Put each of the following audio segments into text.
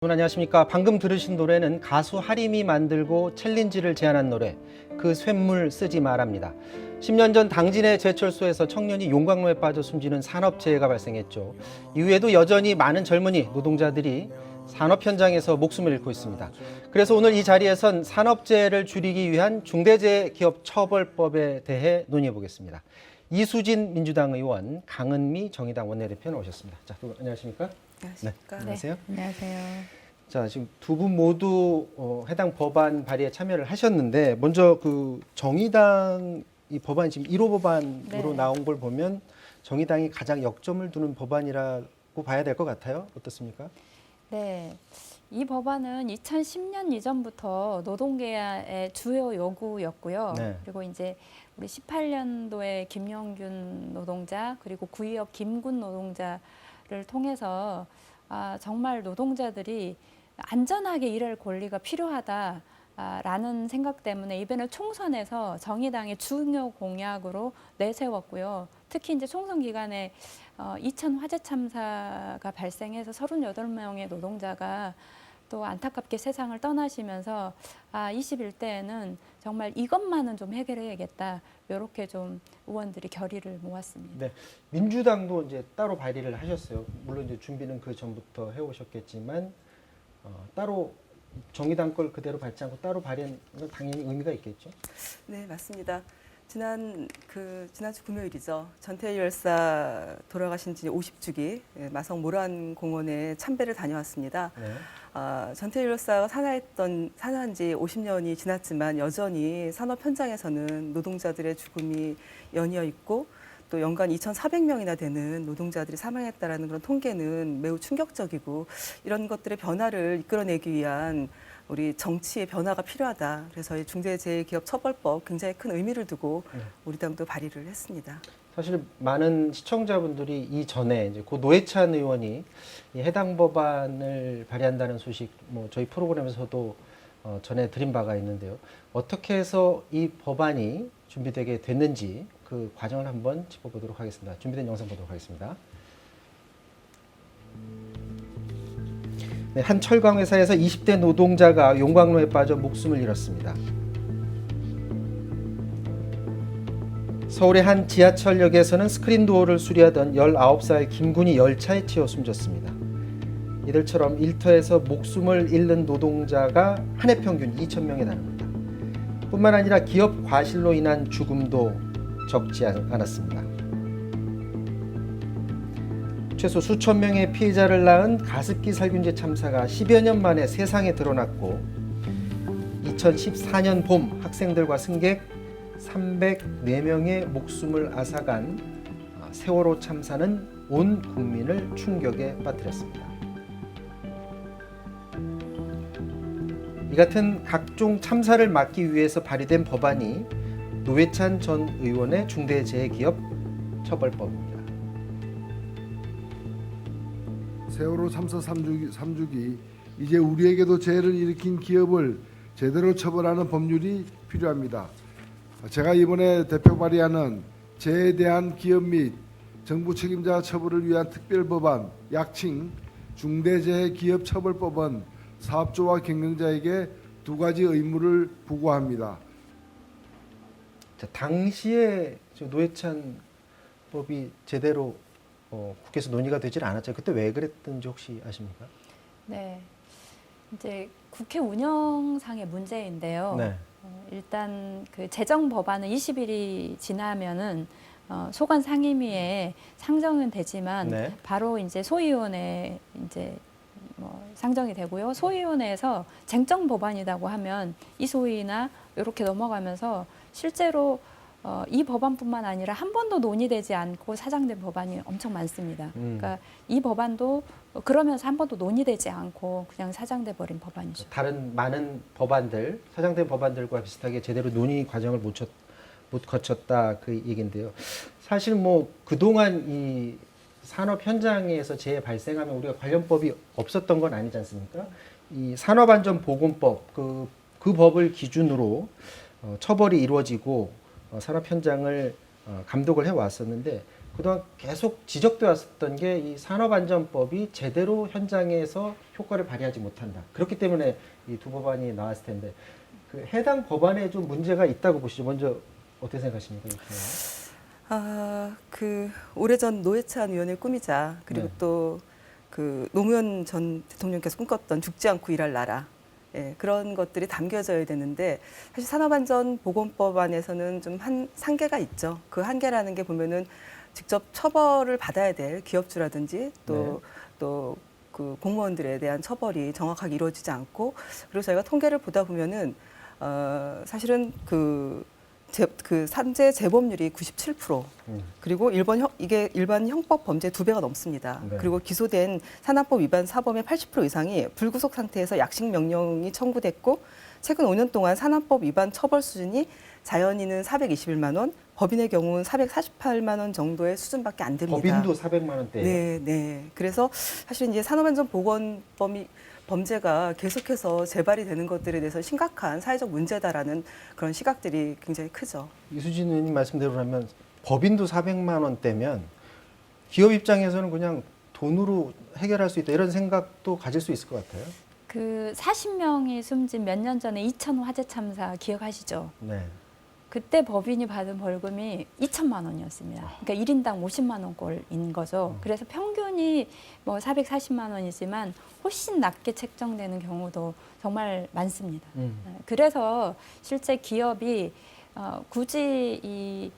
여러분 안녕하십니까. 방금 들으신 노래는 가수 하림이 만들고 챌린지를 제안한 노래 그 쇳물 쓰지 말랍니다. 10년 전 당진의 제철소에서 청년이 용광로에 빠져 숨지는 산업재해가 발생했죠. 이후에도 여전히 많은 젊은이 노동자들이 산업 현장에서 목숨을 잃고 있습니다. 그래서 오늘 이 자리에선 산업재해를 줄이기 위한 중대재해기업처벌법에 대해 논의해 보겠습니다. 이수진 민주당 의원, 강은미 정의당 원내대표 나오셨습니다. 자, 두 분 안녕하십니까? 안녕하십니까? 네, 안녕하세요. 안녕하세요. 자, 지금 두 분 모두 해당 법안 발의에 참여를 하셨는데 먼저 그 정의당 이 법안이 지금 1호 법안으로 네. 나온 걸 보면 정의당이 가장 역점을 두는 법안이라고 봐야 될 것 같아요. 어떻습니까? 네, 이 법안은 2010년 이전부터 노동계의 주요 요구였고요. 네. 그리고 이제 우리 18년도에 김영균 노동자 그리고 구의역 김군 노동자를 통해서 정말 노동자들이 안전하게 일할 권리가 필요하다라는 생각 때문에 이번에 총선에서 정의당의 중요 공약으로 내세웠고요. 특히 이제 총선 기간에 이천 화재 참사가 발생해서 38명의 노동자가 또 안타깝게 세상을 떠나시면서 21대에는 정말 이것만은 좀 해결해야겠다. 이렇게 좀 의원들이 결의를 모았습니다. 네. 민주당도 이제 따로 발의를 하셨어요. 물론 이제 준비는 그 전부터 해오셨겠지만 따로 정의당 걸 그대로 밟지 않고 따로 발의한 건 당연히 의미가 있겠죠. 네, 맞습니다. 지난주 금요일이죠. 전태일 열사 돌아가신 지 50주기 마성 모란 공원에 참배를 다녀왔습니다. 네. 전태일 열사가 산화한 지 50년이 지났지만 여전히 산업 현장에서는 노동자들의 죽음이 연이어 있고 또 연간 2,400명이나 되는 노동자들이 사망했다라는 그런 통계는 매우 충격적이고 이런 것들의 변화를 이끌어내기 위한 우리 정치의 변화가 필요하다. 그래서 이 중대재해기업처벌법 굉장히 큰 의미를 두고 우리 당도 발의를 했습니다. 사실 많은 시청자분들이 이전에 이제 고 노회찬 의원이 이 해당 법안을 발의한다는 소식 뭐 저희 프로그램에서도 전해드린 바가 있는데요. 어떻게 해서 이 법안이 준비되게 됐는지 그 과정을 한번 짚어보도록 하겠습니다. 준비된 영상 보도록 하겠습니다. 네, 한 철강 회사에서 20대 노동자가 용광로에 빠져 목숨을 잃었습니다. 서울의 한 지하철역에서는 스크린 도어를 수리하던 19살 김군이 열차에 치여 숨졌습니다. 이들처럼 일터에서 목숨을 잃는 노동자가 한 해 평균 2,000명에 달합니다. 뿐만 아니라 기업 과실로 인한 죽음도 적지 않았습니다. 최소 수천 명의 피해자를 낳은 가습기 살균제 참사가 10여 년 만에 세상에 드러났고 2014년 봄 학생들과 승객 304명의 목숨을 앗아간 세월호 참사는 온 국민을 충격에 빠뜨렸습니다. 이 같은 각종 참사를 막기 위해서 발의된 법안이 노회찬 전 의원의 중대재해기업처벌법입니다. 세월호 참사 3주기 이제 우리에게도 재해를 일으킨 기업을 제대로 처벌하는 법률이 필요합니다. 제가 이번에 대표 발의하는 재해에 대한 기업 및 정부 책임자 처벌을 위한 특별법안 약칭 중대재해기업처벌법은 사업주와 경영자에게 두 가지 의무를 부과합니다. 자, 당시에 노회찬 법이 제대로 국회에서 논의가 되질 않았죠. 그때 왜 그랬던지 혹시 아십니까? 네, 이제 국회 운영상의 문제인데요. 네. 일단 그 제정 법안은 20일이 지나면은 소관 상임위에 상정은 되지만 네. 바로 이제 소위원회 이제 상정이 되고요. 소위원회에서 쟁점 법안이라고 하면 이 소위나 이렇게 넘어가면서 실제로 이 법안뿐만 아니라 한 번도 논의되지 않고 사장된 법안이 엄청 많습니다. 그러니까 이 법안도 그러면서 한 번도 논의되지 않고 그냥 사장돼 버린 법안이죠. 다른 많은 법안들, 사장된 법안들과 비슷하게 제대로 논의 과정을 못 거쳤다 그 얘기인데요. 사실 뭐 그동안 이 산업 현장에서 재해 발생하면 우리가 관련법이 없었던 건 아니지 않습니까? 이 산업안전보건법 그 법을 기준으로 처벌이 이루어지고 산업 현장을 감독을 해왔었는데 그동안 계속 지적돼 왔었던 게 이 산업안전법이 제대로 현장에서 효과를 발휘하지 못한다. 그렇기 때문에 이 두 법안이 나왔을 텐데 그 해당 법안에 좀 문제가 있다고 보시죠. 먼저 어떻게 생각하십니까? 오래전 노회찬 의원의 꿈이자 그리고 네. 또 그 노무현 전 대통령께서 꿈꿨던 죽지 않고 일할 나라. 예, 그런 것들이 담겨져야 되는데 사실 산업안전보건법 안에서는 좀 한계가 있죠. 그 한계라는 게 보면은 직접 처벌을 받아야 될 기업주라든지 또 그 공무원들에 대한 처벌이 정확하게 이루어지지 않고 그리고 저희가 통계를 보다 보면은 사실은 그 산재 재범률이 97% 그리고 이게 일반 형법 범죄 2배가 넘습니다. 네. 그리고 기소된 산안법 위반 사범의 80% 이상이 불구속 상태에서 약식 명령이 청구됐고 최근 5년 동안 산안법 위반 처벌 수준이 자연인은 421만 원, 법인의 경우는 448만 원 정도의 수준밖에 안 됩니다. 법인도 400만 원대. 네. 그래서 사실 이제 산업안전보건법이 범죄가 계속해서 재발이 되는 것들에 대해서 심각한 사회적 문제다라는 그런 시각들이 굉장히 크죠. 이수진 의원님 말씀대로라면 법인도 400만 원대면 기업 입장에서는 그냥 돈으로 해결할 수 있다 이런 생각도 가질 수 있을 것 같아요. 그 40명이 숨진 몇 년 전에 이천 화재 참사 기억하시죠? 네. 그때 법인이 받은 벌금이 2천만 원이었습니다. 그러니까 1인당 50만 원꼴인 거죠. 그래서 평균이 뭐 440만 원이지만 훨씬 낮게 책정되는 경우도 정말 많습니다. 그래서 실제 기업이 굳이 이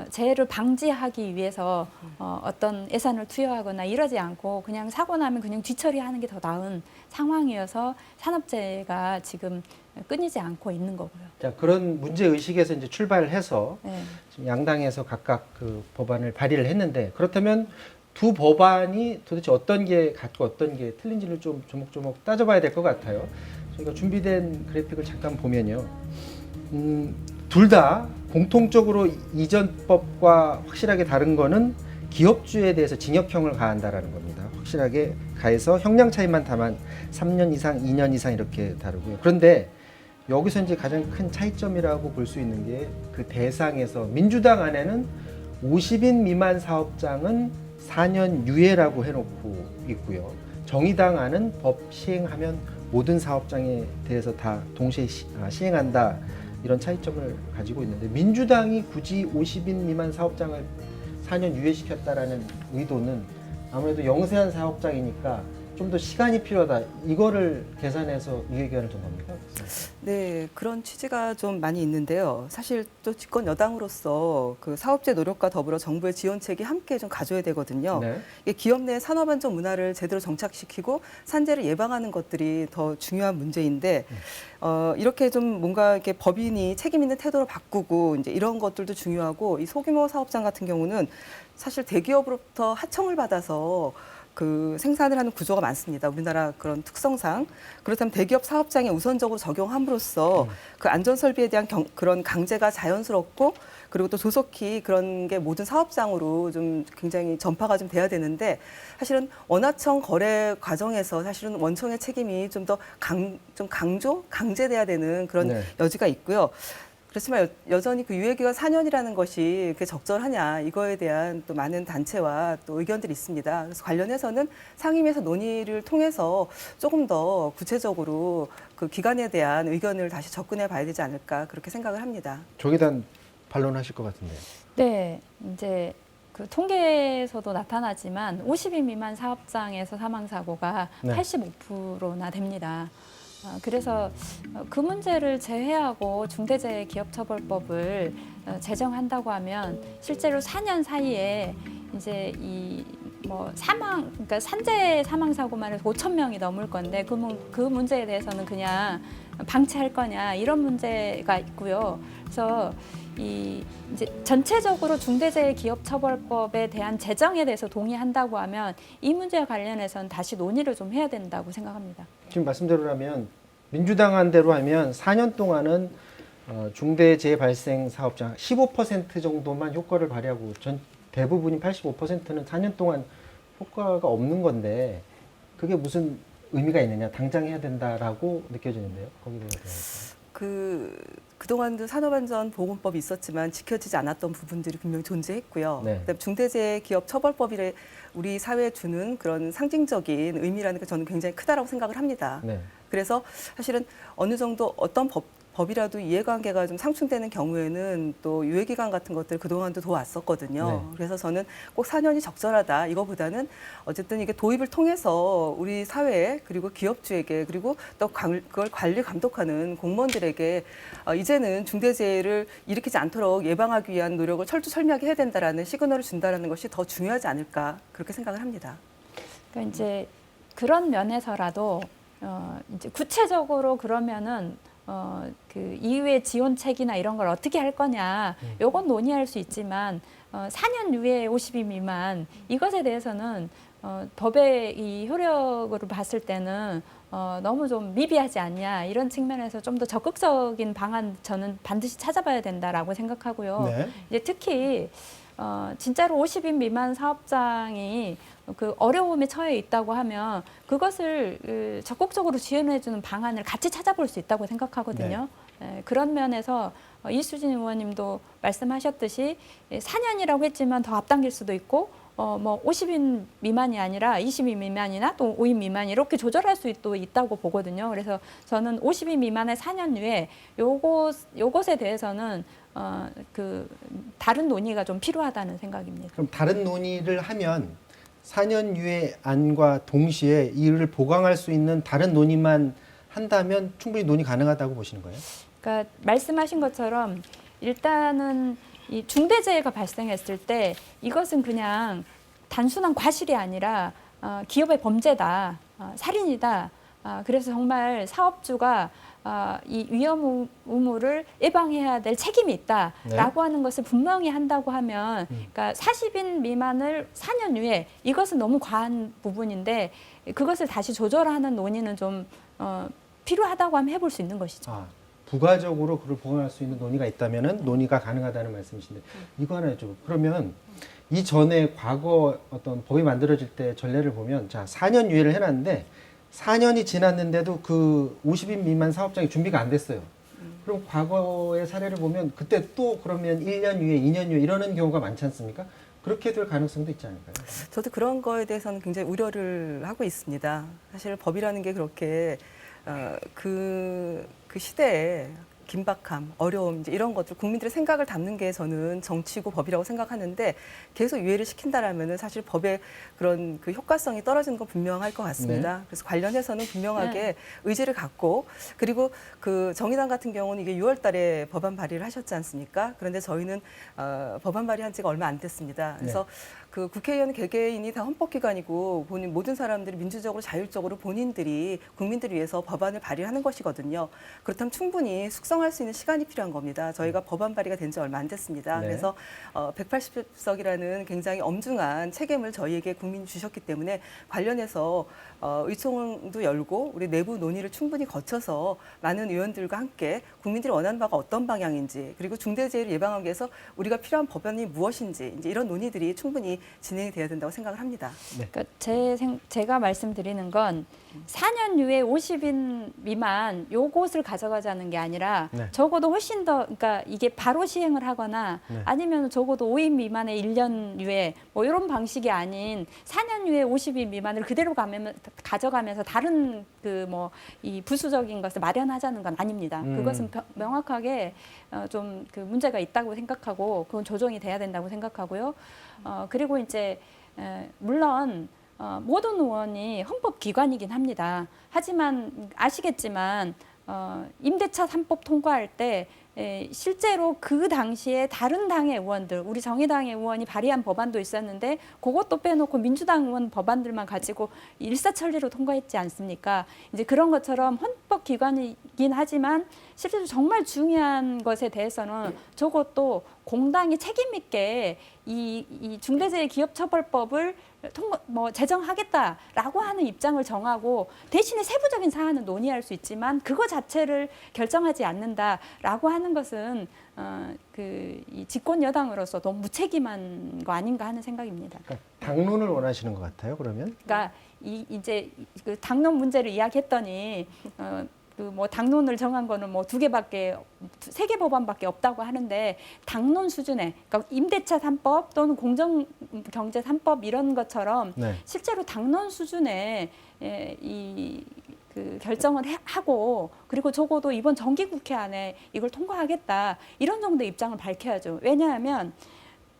재해를 방지하기 위해서 어떤 예산을 투여하거나 이러지 않고 그냥 사고 나면 그냥 뒤처리하는 게 더 나은 상황이어서 산업재해가 지금 끊이지 않고 있는 거고요. 자, 그런 문제 의식에서 이제 출발해서 네. 지금 양당에서 각각 그 법안을 발의를 했는데 그렇다면 두 법안이 도대체 어떤 게 같고 어떤 게 틀린지를 좀 조목조목 따져봐야 될 것 같아요. 저희가 준비된 그래픽을 잠깐 보면요. 둘 다 공통적으로 이전법과 확실하게 다른 거는 기업주에 대해서 징역형을 가한다라는 겁니다. 확실하게 가해서 형량 차이만 다만 3년 이상, 2년 이상 이렇게 다르고요. 그런데 여기서 이제 가장 큰 차이점이라고 볼 수 있는 게 그 대상에서 민주당 안에는 50인 미만 사업장은 4년 유예라고 해놓고 있고요. 정의당 안은 법 시행하면 모든 사업장에 대해서 다 동시에 시행한다. 이런 차이점을 가지고 있는데 민주당이 굳이 50인 미만 사업장을 4년 유예시켰다라는 의도는 아무래도 영세한 사업장이니까 좀 더 시간이 필요하다. 이거를 계산해서 이 의견을 둔 겁니까? 네, 그런 취지가 좀 많이 있는데요. 사실 또 집권 여당으로서 그 사업주의 노력과 더불어 정부의 지원책이 함께 좀 가져야 되거든요. 네. 이게 기업 내 산업안전 문화를 제대로 정착시키고 산재를 예방하는 것들이 더 중요한 문제인데 이렇게 좀 뭔가 이렇게 법인이 책임 있는 태도를 바꾸고 이제 이런 것들도 중요하고 이 소규모 사업장 같은 경우는 사실 대기업으로부터 하청을 받아서 그 생산을 하는 구조가 많습니다. 우리나라 그런 특성상. 그렇다면 대기업 사업장에 우선적으로 적용함으로써 그 안전 설비에 대한 그런 강제가 자연스럽고 그리고 또 조속히 그런 게 모든 사업장으로 좀 굉장히 전파가 좀 돼야 되는데 사실은 원하청 거래 과정에서 사실은 원청의 책임이 좀 더 강제돼야 되는 그런 네. 여지가 있고요. 그렇지만 여전히 그 유예기간 4년이라는 것이 그게 적절하냐 이거에 대한 또 많은 단체와 또 의견들이 있습니다. 그래서 관련해서는 상임위에서 논의를 통해서 조금 더 구체적으로 그 기간에 대한 의견을 다시 접근해 봐야 되지 않을까 그렇게 생각을 합니다. 조기단 반론하실 것 같은데요. 네, 이제 그 통계에서도 나타나지만 50인 미만 사업장에서 사망 사고가 네. 85%나 됩니다. 그래서 그 문제를 제외하고 중대재해기업처벌법을 제정한다고 하면 실제로 4년 사이에 이제 이 뭐 그러니까 산재 사망 사고만 해서 5천 명이 넘을 건데 그 문제에 대해서는 그냥 방치할 거냐 이런 문제가 있고요. 그래서 이제 전체적으로 중대재해기업처벌법에 대한 제정에 대해서 동의한다고 하면 이 문제와 관련해서는 다시 논의를 좀 해야 된다고 생각합니다. 지금 말씀대로라면 민주당 안대로 하면 4년 동안은 중대재해 발생 사업장 15% 정도만 효과를 발휘하고 대부분인 85%는 4년 동안 효과가 없는 건데 그게 무슨 의미가 있느냐 당장 해야 된다라고 느껴지는데요. 거기에 대해서 그동안도 산업안전보건법이 있었지만 지켜지지 않았던 부분들이 분명히 존재했고요. 네. 그다음에 중대재해기업처벌법이 우리 사회에 주는 그런 상징적인 의미라는 게 저는 굉장히 크다라고 생각을 합니다. 네. 그래서 사실은 어느 정도 어떤 법이라도 이해관계가 좀 상충되는 경우에는 또 유예기간 같은 것들 그동안도 도왔었거든요. 네. 그래서 저는 꼭 4년이 적절하다 이거보다는 어쨌든 이게 도입을 통해서 우리 사회에 그리고 기업주에게 그리고 또 그걸 관리 감독하는 공무원들에게 이제는 중대재해를 일으키지 않도록 예방하기 위한 노력을 철두철미하게 해야 된다라는 시그널을 준다라는 것이 더 중요하지 않을까 그렇게 생각을 합니다. 그러니까 이제 그런 면에서라도 이제 구체적으로 그러면은 그 이후의 지원책이나 이런 걸 어떻게 할 거냐, 요건 논의할 수 있지만 4년 유예 50인 미만 이것에 대해서는 법의 이 효력으로 봤을 때는 너무 좀 미비하지 않냐 이런 측면에서 좀 더 적극적인 방안 저는 반드시 찾아봐야 된다라고 생각하고요. 네. 이제 특히 진짜로 50인 미만 사업장이 그 어려움에 처해 있다고 하면 그것을 적극적으로 지원해주는 방안을 같이 찾아볼 수 있다고 생각하거든요. 그런 면에서 이수진 의원님도 말씀하셨듯이 4년이라고 했지만 더 앞당길 수도 있고 뭐 50인 미만이 아니라 20인 미만이나 또 5인 미만 이렇게 조절할 수도 있다고 보거든요. 그래서 저는 50인 미만의 4년 후에 요것에 대해서는 그 다른 논의가 좀 필요하다는 생각입니다. 그럼 다른 논의를 하면 4년 유예 안과 동시에 이를 보강할 수 있는 다른 논의만 한다면 충분히 논의 가능하다고 보시는 거예요? 그러니까 말씀하신 것처럼 일단은 이 중대재해가 발생했을 때 이것은 그냥 단순한 과실이 아니라 기업의 범죄다, 살인이다. 그래서 정말 사업주가 이 위험 의무를 예방해야 될 책임이 있다라고 하는 것을 분명히 한다고 하면, 그러니까 40인 미만을 4년 후에 이것은 너무 과한 부분인데 그것을 다시 조절하는 논의는 좀 필요하다고 하면 해볼 수 있는 것이죠. 부가적으로 그걸 보강할 수 있는 논의가 있다면은 논의가 가능하다는 말씀이신데 이거 하나 좀 그러면 이전에 과거 어떤 법이 만들어질 때 전례를 보면 자 4년 유예를 해놨는데 4년이 지났는데도 그 50인 미만 사업장이 준비가 안 됐어요. 그럼 과거의 사례를 보면 그때 또 그러면 1년 유예, 2년 유예 이러는 경우가 많지 않습니까? 그렇게 될 가능성도 있지 않을까요? 저도 그런 거에 대해서는 굉장히 우려를 하고 있습니다. 사실 법이라는 게 그렇게 그 시대에 긴박함, 어려움 이제 이런 것들 국민들의 생각을 담는 게 저는 정치고 법이라고 생각하는데 계속 유예를 시킨다라면은 사실 법의 그런 그 효과성이 떨어지는 건 분명할 것 같습니다. 그래서 관련해서는 분명하게 의지를 갖고 그리고 그 정의당 같은 경우는 이게 6월달에 법안 발의를 하셨지 않습니까? 그런데 저희는 법안 발의한 지가 얼마 안 됐습니다. 그래서 그 국회의원 개개인이 다 헌법기관이고 모든 사람들이 민주적으로 자율적으로 본인들이 국민들을 위해서 법안을 발의하는 것이거든요. 그렇다면 충분히 숙성할 수 있는 시간이 필요한 겁니다. 저희가 법안 발의가 된 지 얼마 안 됐습니다. 그래서 180석이라는 굉장히 엄중한 책임을 저희에게 국민이 주셨기 때문에 관련해서 의총도 열고 우리 내부 논의를 충분히 거쳐서 많은 의원들과 함께 국민들이 원하는 바가 어떤 방향인지 그리고 중대재해를 예방하기 위해서 우리가 필요한 법안이 무엇인지 이제 이런 논의들이 충분히 진행이 돼야 된다고 생각을 합니다. 그러니까 제가 말씀드리는 건 4년 유예 50인 미만 요것을 가져가자는 게 아니라 적어도 훨씬 더 그러니까 이게 바로 시행을 하거나 아니면 적어도 5인 미만의 1년 유예 뭐 이런 방식이 아닌 4년 유예 50인 미만을 그대로 가져가면서 다른 그 뭐 이 부수적인 것을 마련하자는 건 아닙니다. 그것은 명확하게 좀 그 문제가 있다고 생각하고 그건 조정이 돼야 된다고 생각하고요. 그리고 이제 물론 모든 의원이 헌법기관이긴 합니다. 하지만 아시겠지만 임대차 3법 통과할 때 실제로 그 당시에 다른 당의 의원들, 우리 정의당의 의원이 발의한 법안도 있었는데 그것도 빼놓고 민주당 의원 법안들만 가지고 일사천리로 통과했지 않습니까? 이제 그런 것처럼 헌법기관이긴 하지만 실제로 정말 중요한 것에 대해서는 저것도 공당이 책임 있게 이 중대재해기업처벌법을 제정하겠다라고 하는 입장을 정하고 대신에 세부적인 사안은 논의할 수 있지만 그거 자체를 결정하지 않는다라고 하는 것은 이 집권 여당으로서 너무 무책임한 거 아닌가 하는 생각입니다. 그러니까 당론을 원하시는 것 같아요. 그러면? 그러니까 이제 그 당론 문제를 이야기했더니 그 뭐 당론을 정한 거는 뭐 2개밖에 3개 법안밖에 없다고 하는데 당론 수준의 그러니까 임대차 3법 또는 공정경제 3법 이런 것처럼 네. 실제로 당론 수준의 그 결정을 하고 그리고 적어도 이번 정기국회 안에 이걸 통과하겠다 이런 정도의 입장을 밝혀야죠. 왜냐하면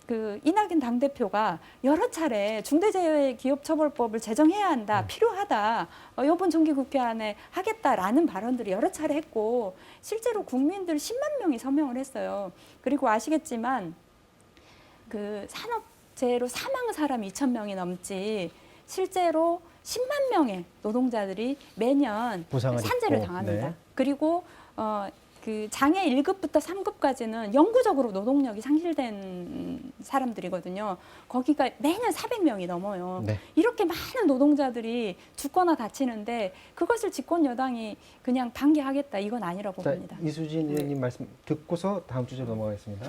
그 이낙연 당대표가 여러 차례 중대재해기업처벌법을 제정해야 한다, 필요하다, 이번 정기국회 안에 하겠다라는 발언들을 여러 차례 했고 실제로 국민들 10만 명이 서명을 했어요. 그리고 아시겠지만 그 산업재해로 사망 사람 2,000명이 넘지 실제로 10만 명의 노동자들이 매년 부상을 산재를 입고, 당합니다. 네. 그리고 그 장애 1급부터 3급까지는 영구적으로 노동력이 상실된 사람들이거든요. 거기가 매년 400명이 넘어요. 네. 이렇게 많은 노동자들이 죽거나 다치는데 그것을 집권 여당이 그냥 방기하겠다 이건 아니라고 자, 봅니다. 이수진 의원님 말씀 듣고서 다음 주제 넘어가겠습니다.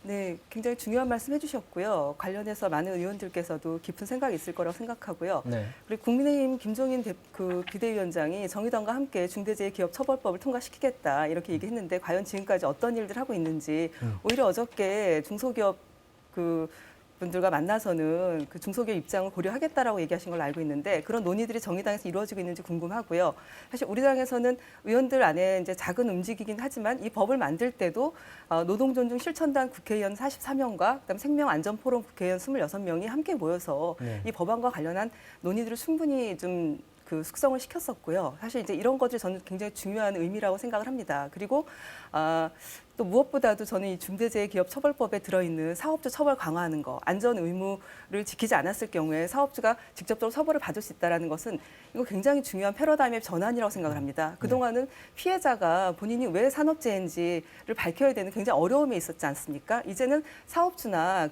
네, 굉장히 중요한 말씀 해주셨고요. 관련해서 많은 의원들께서도 깊은 생각이 있을 거라고 생각하고요. 네. 그리고 국민의힘 김종인 그 비대위원장이 정의당과 함께 중대재해기업처벌법을 통과시키겠다 이렇게 얘기했는데 과연 지금까지 어떤 일들 하고 있는지 오히려 어저께 중소기업 그 분들과 만나서는 그 중소기업 입장을 고려하겠다라고 얘기하신 걸로 알고 있는데 그런 논의들이 정의당에서 이루어지고 있는지 궁금하고요. 사실 우리 당에서는 의원들 안에 이제 작은 움직이긴 하지만 이 법을 만들 때도 노동존중 실천단 국회의원 44명과 그다음 생명안전포럼 국회의원 26명이 함께 모여서 네. 이 법안과 관련한 논의들을 충분히 좀 그 숙성을 시켰었고요. 사실 이제 이런 것들이 저는 굉장히 중요한 의미라고 생각을 합니다. 그리고 또 무엇보다도 저는 이 중대재해기업처벌법에 들어있는 사업주 처벌 강화하는 거, 안전 의무를 지키지 않았을 경우에 사업주가 직접적으로 처벌을 받을 수 있다는 것은 이거 굉장히 중요한 패러다임의 전환이라고 생각을 합니다. 그동안은 피해자가 본인이 왜 산업재해인지를 밝혀야 되는 굉장히 어려움이 있었지 않습니까? 이제는 사업주나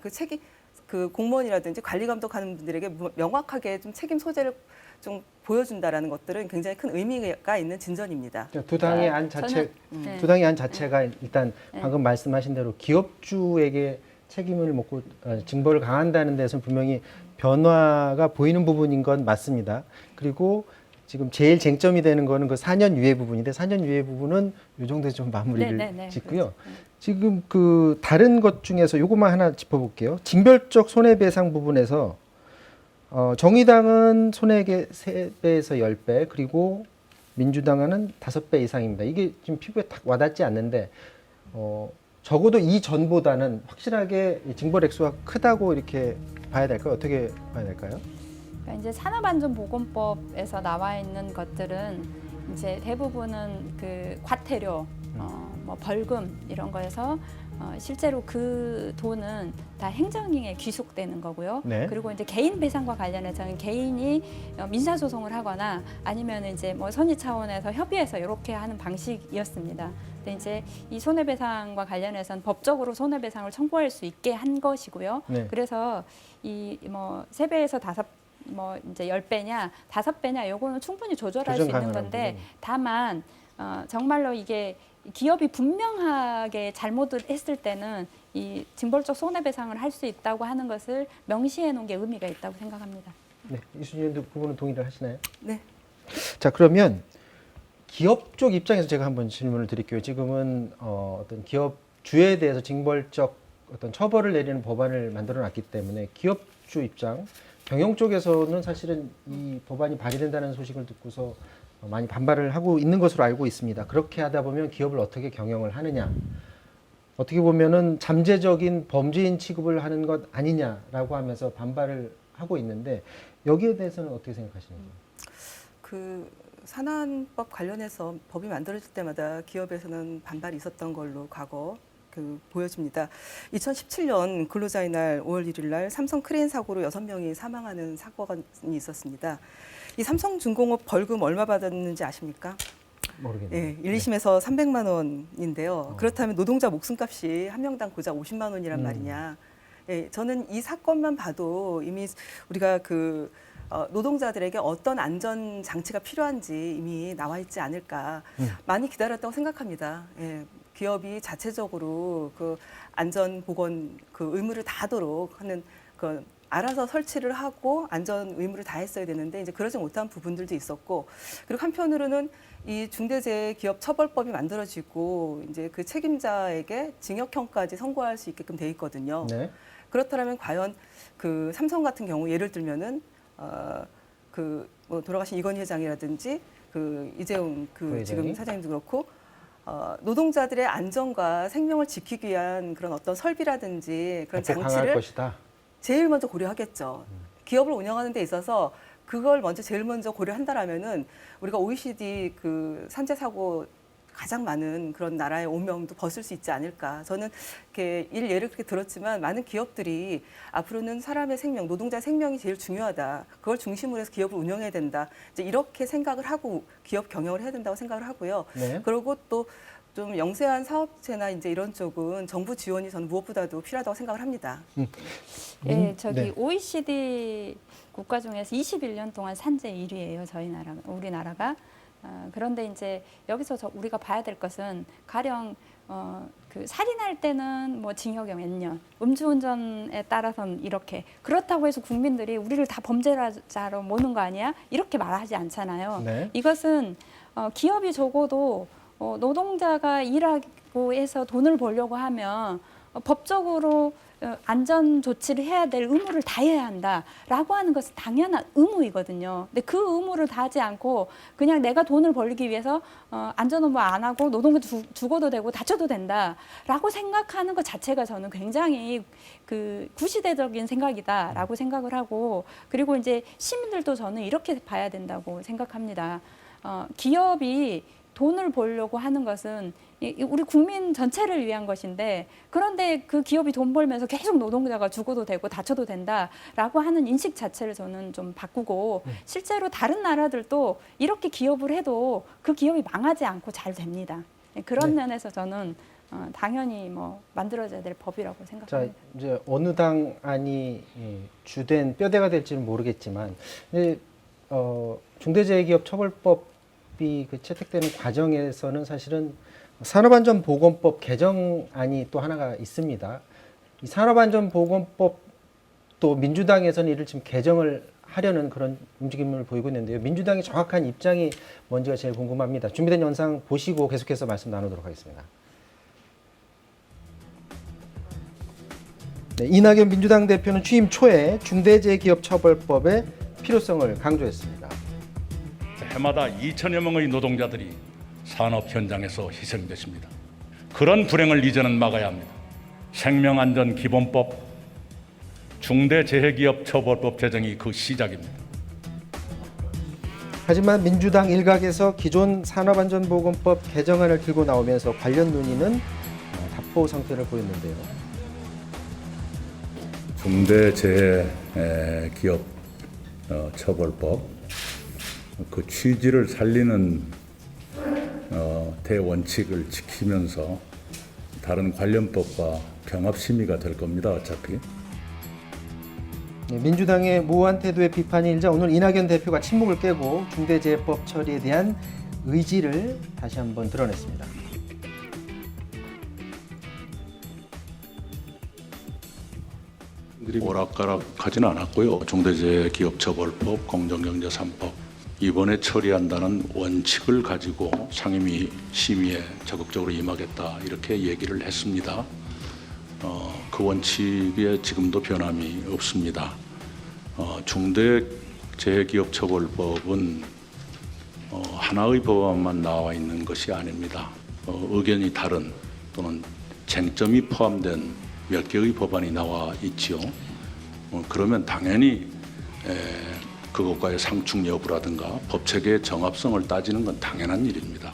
그 공무원이라든지 관리 감독하는 분들에게 명확하게 좀 책임 소재를 좀 보여준다라는 것들은 굉장히 큰 의미가 있는 진전입니다. 두 당의 안 두 당의 안 자체가 일단 방금 말씀하신 대로 기업주에게 책임을 묻고 징벌을 강한다는 데서는 분명히 변화가 보이는 부분인 건 맞습니다. 그리고 지금 제일 쟁점이 되는 거는 그 4년 유예 부분인데 4년 유예 부분은 이 정도에서 좀 마무리를 짓고요. 지금 그 다른 것 중에서 요것만 하나 짚어볼게요. 징벌적 손해배상 부분에서 정의당은 손해액의 3배에서 10배, 그리고 민주당은 5배 이상입니다. 이게 지금 피부에 딱 와닿지 않는데, 적어도 이전보다는 확실하게 징벌 액수가 크다고 이렇게 봐야 될까요? 어떻게 봐야 될까요? 그러니까 이제 산업안전보건법에서 나와 있는 것들은 이제 대부분은 그 과태료, 뭐 벌금 이런 거에서 실제로 그 돈은 다 행정에 귀속되는 거고요. 네. 그리고 이제 개인 배상과 관련해서는 개인이 민사소송을 하거나 아니면 이제 뭐 선의 차원에서 협의해서 이렇게 하는 방식이었습니다. 근데 이제 이 손해배상과 관련해서는 법적으로 손해배상을 청구할 수 있게 한 것이고요. 네. 그래서 이 뭐 3배에서 이제 10배냐 5배냐 요거는 충분히 조절할 수 있는 건데 다만 정말로 이게 기업이 분명하게 잘못을 했을 때는 이 징벌적 손해배상을 할 수 있다고 하는 것을 명시해 놓은 게 의미가 있다고 생각합니다. 네, 이수진 의원도 그 부분은 동의를 하시나요? 네. 자, 그러면 기업 쪽 입장에서 제가 한번 질문을 드릴게요. 지금은 어떤 기업주에 대해서 징벌적 어떤 처벌을 내리는 법안을 만들어 놨기 때문에 기업주 입장, 경영 쪽에서는 사실은 이 법안이 발의된다는 소식을 듣고서 많이 반발을 하고 있는 것으로 알고 있습니다. 그렇게 하다 보면 기업을 어떻게 경영을 하느냐, 어떻게 보면은 잠재적인 범죄인 취급을 하는 것 아니냐라고 하면서 반발을 하고 있는데 여기에 대해서는 어떻게 생각하시는지? 그 산안법 관련해서 법이 만들어질 때마다 기업에서는 반발이 있었던 걸로 과거 보여집니다. 2017년 근로자의 날 5월 1일 날 삼성 크레인 사고로 6명이 사망하는 사건이 있었습니다. 이 삼성중공업 벌금 얼마 받았는지 아십니까? 모르겠네요. 예, 1, 2심에서 300만 원인데요. 그렇다면 노동자 목숨값이 한 명당 고작 50만 원이란 말이냐. 예, 저는 이 사건만 봐도 이미 우리가 노동자들에게 어떤 안전 장치가 필요한지 이미 나와 있지 않을까. 많이 기다렸다고 생각합니다. 예, 기업이 자체적으로 그 안전 보건 그 의무를 다하도록 하는 그 알아서 설치를 하고 안전 의무를 다했어야 되는데 이제 그러지 못한 부분들도 있었고, 그리고 한편으로는 이 중대재해기업처벌법이 만들어지고 이제 그 책임자에게 징역형까지 선고할 수 있게끔 돼 있거든요. 네. 그렇다면 과연 그 삼성 같은 경우 예를 들면은 뭐 돌아가신 이건희 회장이라든지 그 이재용 그 부회장이? 지금 사장님도 그렇고 노동자들의 안전과 생명을 지키기 위한 그런 어떤 설비라든지 그런 강할 장치를 것이다. 제일 먼저 고려하겠죠. 기업을 운영하는 데 있어서 그걸 먼저 제일 먼저 고려한다라면은 우리가 OECD 그 산재 사고 가장 많은 그런 나라의 오명도 벗을 수 있지 않을까. 저는 이렇게 예를 그렇게 들었지만 많은 기업들이 앞으로는 사람의 생명, 노동자의 생명이 제일 중요하다. 그걸 중심으로 해서 기업을 운영해야 된다. 이제 이렇게 생각을 하고 기업 경영을 해야 된다고 생각을 하고요. 네. 그리고 또 좀 영세한 사업체나 이제 이런 쪽은 정부 지원이 저는 무엇보다도 필요하다고 생각을 합니다. 예, 저기 네. OECD 국가 중에서 21년 동안 산재 1위예요. 우리나라가. 그런데 이제 여기서 우리가 봐야 될 것은 가령 그 살인할 때는 뭐 징역이 몇 년, 음주운전에 따라서는 이렇게 그렇다고 해서 국민들이 우리를 다 범죄자로 모는 거 아니야? 이렇게 말하지 않잖아요. 네. 이것은 기업이 적어도 노동자가 일하고 해서 돈을 벌려고 하면 법적으로 안전 조치를 해야 될 의무를 다해야 한다라고 하는 것은 당연한 의무이거든요. 근데 그 의무를 다하지 않고 그냥 내가 돈을 벌기 위해서 안전 업무 안 하고 노동자 죽어도 되고 다쳐도 된다라고 생각하는 것 자체가 저는 굉장히 그 구시대적인 생각이다라고 생각을 하고, 그리고 이제 시민들도 저는 이렇게 봐야 된다고 생각합니다. 기업이 돈을 벌려고 하는 것은 우리 국민 전체를 위한 것인데, 그런데 그 기업이 돈 벌면서 계속 노동자가 죽어도 되고 다쳐도 된다라고 하는 인식 자체를 저는 좀 바꾸고, 실제로 다른 나라들도 이렇게 기업을 해도 그 기업이 망하지 않고 잘 됩니다. 그런 네. 면에서 저는 당연히 뭐 만들어져야 될 법이라고 자, 생각합니다. 이제 어느 당안이 주된 뼈대가 될지는 모르겠지만, 근데 중대재해기업처벌법이 그 채택되는 과정에서는 사실은 산업안전보건법 개정안이 또 하나가 있습니다. 이 산업안전보건법도 민주당에서는 이를 지금 개정을 하려는 그런 움직임을 보이고 있는데요. 민주당의 정확한 입장이 뭔지가 제일 궁금합니다. 준비된 영상 보시고 계속해서 말씀 나누도록 하겠습니다. 네, 이낙연 민주당 대표는 취임 초에 중대재해기업처벌법의 필요성을 강조했습니다. 해마다 2천여 명의 노동자들이 산업 현장에서 희생되십니다. 그런 불행을 이제는 막아야 합니다. 생명안전기본법, 중대재해기업처벌법 제정이 그 시작입니다. 하지만 민주당 일각에서 기존 산업안전보건법 개정안을 들고 나오면서 관련 논의는 답보 상태를 보였는데요. 중대재해기업처벌법 그 취지를 살리는 대원칙을 지키면서 다른 관련법과 병합 심의가 될 겁니다. 어차피. 민주당의 모호한 태도의 비판이 일자 오늘 이낙연 대표가 침묵을 깨고 중대재해법 처리에 대한 의지를 다시 한번 드러냈습니다. 오락가락하지는 않았고요. 중대재해기업처벌법, 공정경제 3법 이번에 처리한다는 원칙을 가지고 상임위 심의에 적극적으로 임하겠다 이렇게 얘기를 했습니다. 그 원칙에 지금도 변함이 없습니다. 중대재해기업처벌법은 하나의 법안만 나와 있는 것이 아닙니다. 의견이 다른 또는 쟁점이 포함된 몇 개의 법안이 나와 있지요. 그러면 당연히 그것과의 상충 여부라든가 법체계의 정합성을 따지는 건 당연한 일입니다.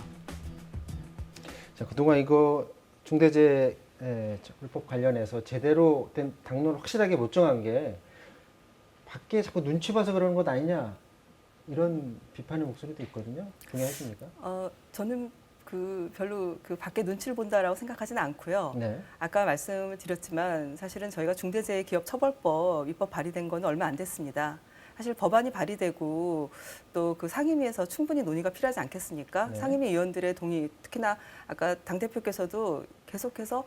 자, 그동안 이거 중대재해처벌법 관련해서 제대로 된 당론을 확실하게 못 정한 게 밖에 자꾸 눈치 봐서 그러는 것 아니냐 이런 비판의 목소리도 있거든요. 동의하십니까? 저는 별로 밖에 눈치를 본다라고 생각하지는 않고요. 네. 아까 말씀을 드렸지만 사실은 저희가 중대재해기업처벌법 입법 발의된 건 얼마 안 됐습니다. 사실 법안이 발의되고 또 그 상임위에서 충분히 논의가 필요하지 않겠습니까? 네. 상임위 의원들의 동의, 특히나 아까 당대표께서도 계속해서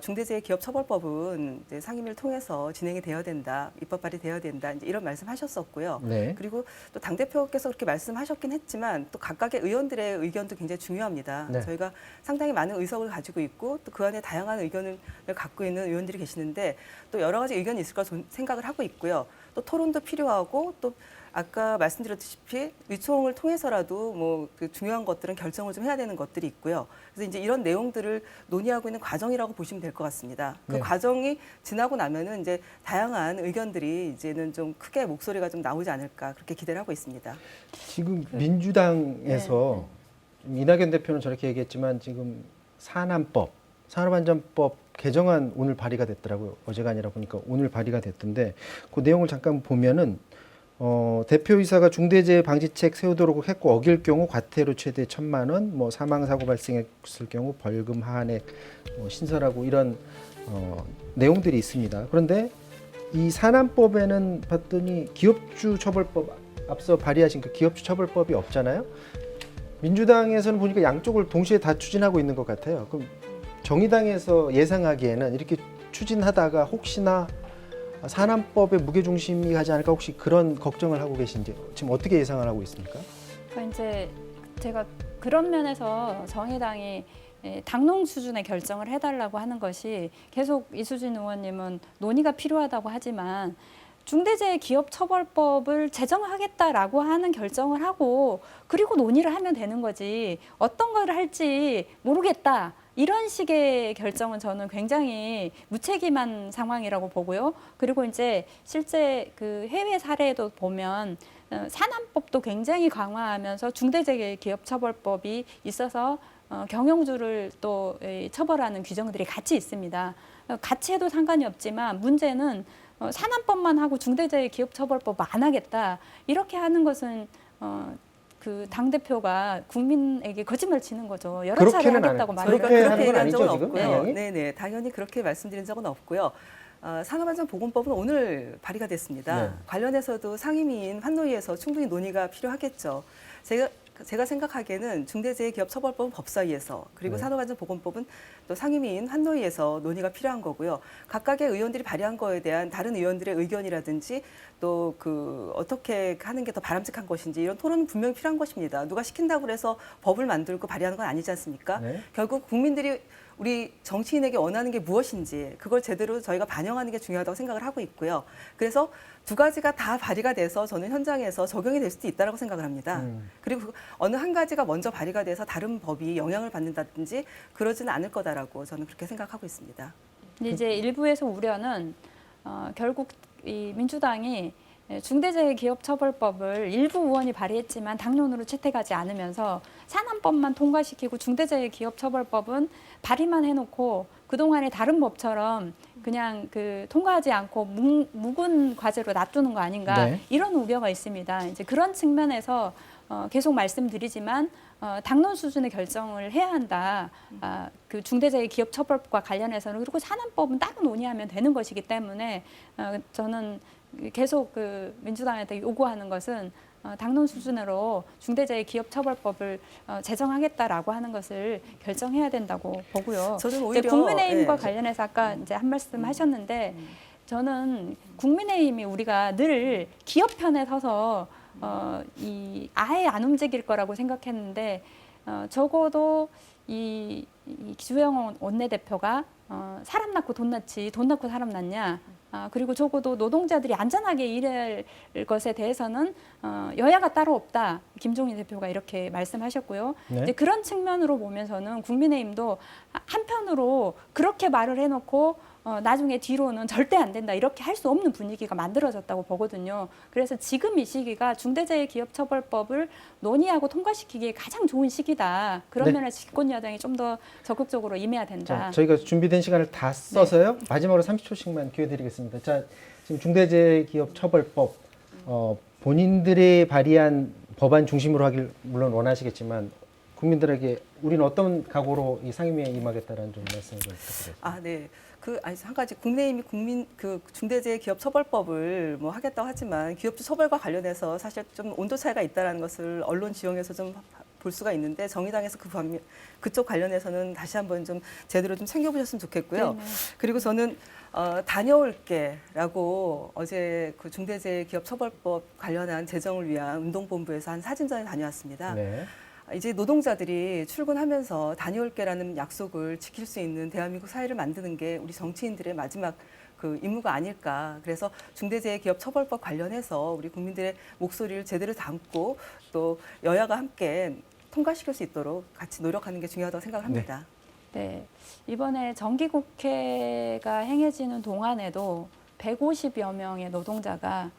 중대재해기업처벌법은 이제 상임위를 통해서 진행이 되어야 된다, 입법 발의되어야 된다, 이제 이런 말씀하셨었고요. 네. 그리고 또 당 대표께서 그렇게 말씀하셨긴 했지만 또 각각의 의원들의 의견도 굉장히 중요합니다. 네. 저희가 상당히 많은 의석을 가지고 있고 또 그 안에 다양한 의견을 갖고 있는 의원들이 계시는데 또 여러 가지 의견이 있을 거라 생각을 하고 있고요. 또 토론도 필요하고 또 아까 말씀드렸다시피 의총을 통해서라도 그 중요한 것들은 결정을 좀 해야 되는 것들이 있고요. 그래서 이제 이런 내용들을 논의하고 있는 과정이라고 보시면 될 것 같습니다. 그 네. 과정이 지나고 나면은 이제 다양한 의견들이 이제는 좀 크게 목소리가 좀 나오지 않을까 그렇게 기대를 하고 있습니다. 지금 민주당에서 이낙연 대표는 저렇게 얘기했지만 지금 산업안전법 개정안 오늘 발의가 됐더라고요. 어제가 아니라 보니까 오늘 발의가 됐던데 그 내용을 잠깐 보면은 대표이사가 중대재해방지책 세우도록 했고 어길 경우 과태료 최대 1,000만 원, 뭐 사망사고 발생했을 경우 벌금 한액 신설하고 이런 내용들이 있습니다. 그런데 이 산안법에는 봤더니 기업주 처벌법 앞서 발의하신 그 기업주 처벌법이 없잖아요. 민주당에서는 보니까 양쪽을 동시에 다 추진하고 있는 것 같아요. 그럼 정의당에서 예상하기에는 이렇게 추진하다가 혹시나 산안법에 무게중심이 가지 않을까 혹시 그런 걱정을 하고 계신지 지금 어떻게 예상을 하고 있습니까? 이제 제가 그런 면에서 정의당이 당론 수준의 결정을 해달라고 하는 것이 계속 이수진 의원님은 논의가 필요하다고 하지만 중대재해기업처벌법을 제정하겠다라고 하는 결정을 하고 그리고 논의를 하면 되는 거지 어떤 걸 할지 모르겠다. 이런 식의 결정은 저는 굉장히 무책임한 상황이라고 보고요. 그리고 이제 실제 그 해외 사례도 보면 산안법도 굉장히 강화하면서 중대재해기업처벌법이 있어서 경영주를 또 처벌하는 규정들이 같이 있습니다. 같이 해도 상관이 없지만 문제는 산안법만 하고 중대재해기업처벌법 안 하겠다. 이렇게 하는 것은 그 당대표가 국민에게 거짓말 치는 거죠. 여러 차례 하겠다고 저희가 그렇게 그렇게 하는 건 얘기한 아니죠, 적은 지금? 없고요. 당연히? 네네, 당연히 그렇게 말씀드린 적은 없고요. 산업안전보건법은 오늘 발의가 됐습니다. 네. 관련해서도 상임위인 환노위에서 충분히 논의가 필요하겠죠. 제가 생각하기에는 중대재해기업처벌법은 법사위에서 그리고 네. 산업안전보건법은 또 상임위인 환노위에서 논의가 필요한 거고요. 각각의 의원들이 발의한 거에 대한 다른 의원들의 의견이라든지 또 그 어떻게 하는 게 더 바람직한 것인지 이런 토론은 분명히 필요한 것입니다. 누가 시킨다고 해서 법을 만들고 발의하는 건 아니지 않습니까? 네. 결국 국민들이 우리 정치인에게 원하는 게 무엇인지 그걸 제대로 저희가 반영하는 게 중요하다고 생각을 하고 있고요. 그래서 두 가지가 다 발의가 돼서 저는 현장에서 적용이 될 수도 있다고 생각을 합니다. 그리고 어느 한 가지가 먼저 발의가 돼서 다른 법이 영향을 받는다든지 그러지는 않을 거다라고 저는 그렇게 생각하고 있습니다. 근데 이제 일부에서 우려는 결국 이 민주당이 중대재해기업처벌법을 일부 의원이 발의했지만 당론으로 채택하지 않으면서 산안법만 통과시키고 중대재해기업처벌법은 발의만 해놓고 그동안의 다른 법처럼 그냥 그 통과하지 않고 묵은 과제로 놔두는 거 아닌가 네. 이런 우려가 있습니다. 이제 그런 측면에서 계속 말씀드리지만 당론 수준의 결정을 해야 한다. 그 중대재해기업처벌법과 관련해서는 그리고 산안법은 따로 논의하면 되는 것이기 때문에 저는 계속 그 민주당한테 요구하는 것은 당론 수준으로 중대재해기업처벌법을 제정하겠다라고 하는 것을 결정해야 된다고 보고요. 저는 이제 오히려 국민의힘과 네. 관련해서 아까 이제 한 말씀 하셨는데 저는 국민의힘이 우리가 늘 기업 편에 서서 이 아예 안 움직일 거라고 생각했는데 적어도 이 주영원 원내대표가 사람 낳고 돈 낳지 돈 낳고 사람 낳냐. 그리고 적어도 노동자들이 안전하게 일할 것에 대해서는 여야가 따로 없다. 김종인 대표가 이렇게 말씀하셨고요. 네. 이제 그런 측면으로 보면서는 국민의힘도 한편으로 그렇게 말을 해놓고 나중에 뒤로는 절대 안 된다. 이렇게 할 수 없는 분위기가 만들어졌다고 보거든요. 그래서 지금 이 시기가 중대재해기업처벌법을 논의하고 통과시키기에 가장 좋은 시기다. 그런 네. 면에서 집권 여당이 좀 더 적극적으로 임해야 된다. 자, 저희가 준비된 시간을 다 써서요. 마지막으로 30초씩만 기회 드리겠습니다. 자, 지금 중대재해기업처벌법 본인들이 발의한 법안 중심으로 하길 물론 원하시겠지만 국민들에게 우리는 어떤 각오로 이 상임위에 임하겠다라는 좀 말씀을 좀 부탁드립니다. 네. 한 가지 국민의힘이 중대재해기업처벌법을 뭐 하겠다고 하지만 기업주 처벌과 관련해서 사실 좀 온도 차이가 있다는 것을 언론 지형에서 좀 볼 수가 있는데 정의당에서 그쪽 관련해서는 다시 한번 좀 제대로 좀 챙겨보셨으면 좋겠고요. 네네. 그리고 저는 다녀올게라고 어제 그 중대재해기업처벌법 관련한 제정을 위한 운동본부에서 한 사진전에 다녀왔습니다. 네. 이제 노동자들이 출근하면서 다녀올게라는 약속을 지킬 수 있는 대한민국 사회를 만드는 게 우리 정치인들의 마지막 그 임무가 아닐까. 그래서 중대재해기업처벌법 관련해서 우리 국민들의 목소리를 제대로 담고 또 여야가 함께 통과시킬 수 있도록 같이 노력하는 게 중요하다고 생각합니다. 네, 이번에 정기국회가 행해지는 동안에도 150여 명의 노동자가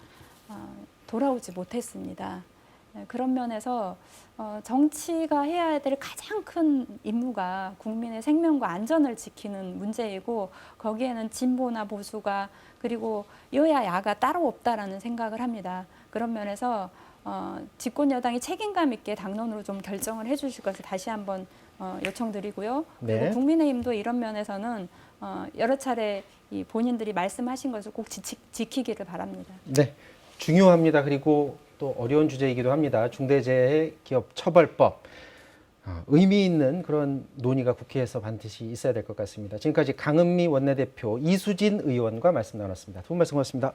돌아오지 못했습니다. 네, 그런 면에서 정치가 해야 될 가장 큰 임무가 국민의 생명과 안전을 지키는 문제이고 거기에는 진보나 보수가 그리고 여야 야가 따로 없다라는 생각을 합니다. 그런 면에서 집권 여당이 책임감 있게 당론으로 좀 결정을 해주실 것을 다시 한번 요청드리고요. 네. 그리고 국민의힘도 이런 면에서는 여러 차례 이 본인들이 말씀하신 것을 꼭 지키기를 바랍니다. 네, 중요합니다. 그리고 또 어려운 주제이기도 합니다. 중대재해기업처벌법. 의미 있는 그런 논의가 국회에서 반드시 있어야 될 것 같습니다. 지금까지 강은미 원내대표, 이수진 의원과 말씀 나눴습니다. 두 분 말씀 고맙습니다.